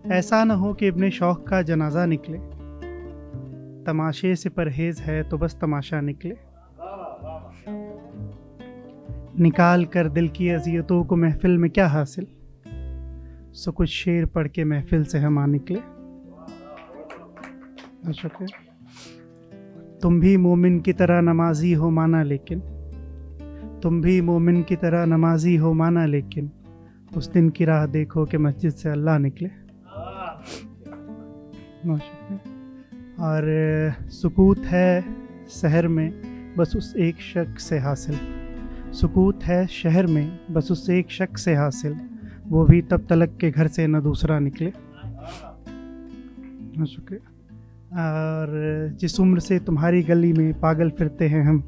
ایسا نہ ہو کہ ابن شوق کا جنازہ نکلے، تماشے سے پرہیز ہے تو بس تماشا نکلے، نکال کر دل کی اذیتوں کو محفل میں کیا حاصل، سو کچھ شعر پڑھ کے محفل سے ہم آ نکلے۔ شکریہ۔ تم بھی مومن کی طرح نمازی ہو مانا لیکن، تم بھی مومن کی طرح نمازی ہو مانا لیکن، اس دن کی راہ دیکھو کہ مسجد سے اللہ نکلے۔ اور سکوت ہے شہر میں بس اس ایک شخص سے حاصل، سکوت ہے شہر میں بس اس ایک شخص سے حاصل، وہ بھی تب تلک کے گھر سے نہ دوسرا نکلے۔ شکریہ۔ اور جس عمر سے تمہاری گلی میں پاگل پھرتے ہیں ہم،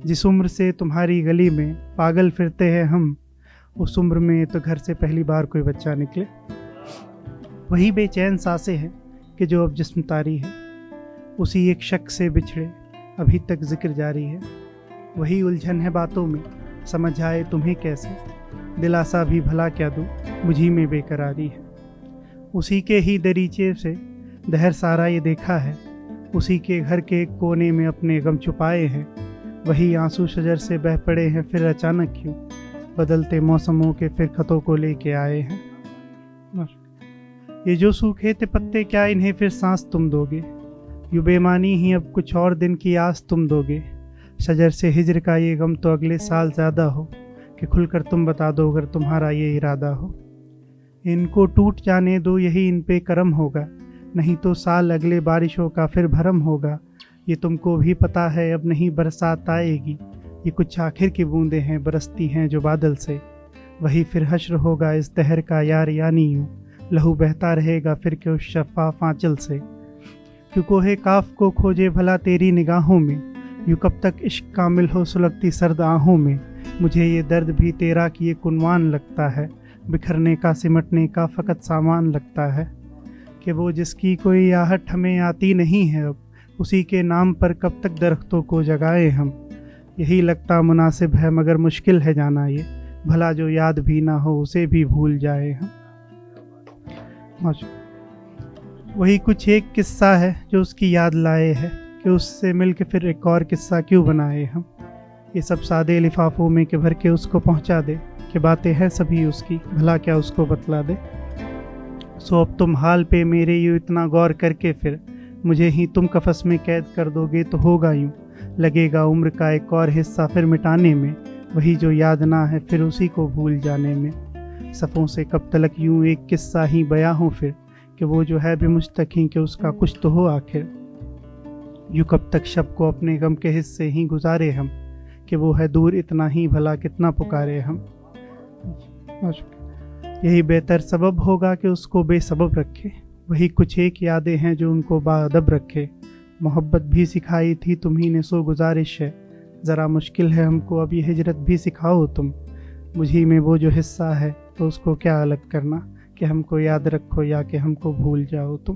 جس عمر سے تمہاری گلی میں پاگل پھرتے ہیں ہم، اس عمر میں تو گھر سے پہلی بار کوئی بچہ نکلے۔ وہی بے چین سانسیں ہیں کہ جو اب جسم طاری ہے، اسی ایک شخص سے بچھڑے ابھی تک ذکر جاری ہے، وہی الجھن ہے باتوں میں سمجھ آئے تمہیں کیسے، دلاسا بھی بھلا کیا دوں مجھی میں بے قراری ہے، اسی کے ہی دریچے سے دہر سارا یہ دیکھا ہے، اسی کے گھر کے ایک کونے میں اپنے غم چھپائے ہیں، وہی آنسو شجر سے بہہ پڑے ہیں پھر اچانک کیوں بدلتے موسموں کے پھر خطوں کو لے کے آئے ہیں۔ یہ جو سوکھے تھے پتے کیا انہیں پھر سانس تم دو گے، یوں بے معنی ہی اب کچھ اور دن کی آس تم دو گے، شجر سے ہجر کا یہ غم تو اگلے سال زیادہ ہو کہ کھل کر تم بتا دو اگر تمہارا یہ ارادہ ہو، ان کو ٹوٹ جانے دو یہی ان پہ کرم ہوگا، نہیں تو سال اگلے بارشوں کا پھر بھرم ہوگا، یہ تم کو بھی پتہ ہے اب نہیں برسات آئے گی، یہ کچھ آخر کی بوندیں ہیں برستی ہیں جو بادل سے، وہی پھر حشر ہوگا اس دہر کا یار یعنی یوں لہو بہتا رہے گا پھر کہ اس شفاف آنچل سے، کیوں کوہ کاف کو کھوجے بھلا تیری نگاہوں میں، یوں کب تک عشق کامل ہو سلگتی سرد آہوں میں، مجھے یہ درد بھی تیرا کی ایک عنوان لگتا ہے، بکھرنے کا سمٹنے کا فقط سامان لگتا ہے، کہ وہ جس کی کوئی آہٹ ہمیں آتی نہیں ہے اب، اسی کے نام پر کب تک درختوں کو جگائے ہم، یہی لگتا مناسب ہے مگر مشکل ہے جانا یہ، بھلا جو یاد بھی نہ ہو اسے بھی بھول جائے ہم۔ وہی کچھ ایک قصہ ہے جو اس کی یاد لائے ہے، کہ اس سے مل کے پھر ایک اور قصہ کیوں بنائے ہم، یہ سب سادے لفافوں میں کہ بھر کے اس کو پہنچا دے، کہ باتیں ہیں سبھی اس کی بھلا کیا اس کو بتلا دے، سو اب تم حال پہ میرے یوں اتنا غور کر کے پھر مجھے ہی تم قفس میں قید کر دو گے تو ہوگا یوں، لگے گا عمر کا ایک اور حصہ پھر مٹانے میں، وہی جو یاد نہ ہے پھر اسی کو بھول جانے میں، صفوں سے کب تلک یوں ایک قصہ ہی بیاں ہو پھر، کہ وہ جو ہے بھی مجھ تک ہی کہ اس کا کچھ تو ہو آخر، یوں کب تک شب کو اپنے غم کے حصے ہی گزارے ہم، کہ وہ ہے دور اتنا ہی بھلا کتنا پکارے ہم، یہی بہتر سبب ہوگا کہ اس کو بے سبب رکھے، وہی کچھ ایک یادیں ہیں جو ان کو باادب رکھے، محبت بھی سکھائی تھی تمہیں نے سو گزارش ہے، ذرا مشکل ہے ہم کو اب یہ ہجرت بھی سکھاؤ تم، مجھی میں وہ جو حصہ ہے تو اس کو کیا الگ کرنا، کہ ہم کو یاد رکھو یا کہ ہم کو بھول جاؤ تم۔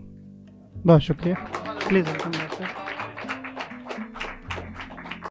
بہت شکریہ، پلیز۔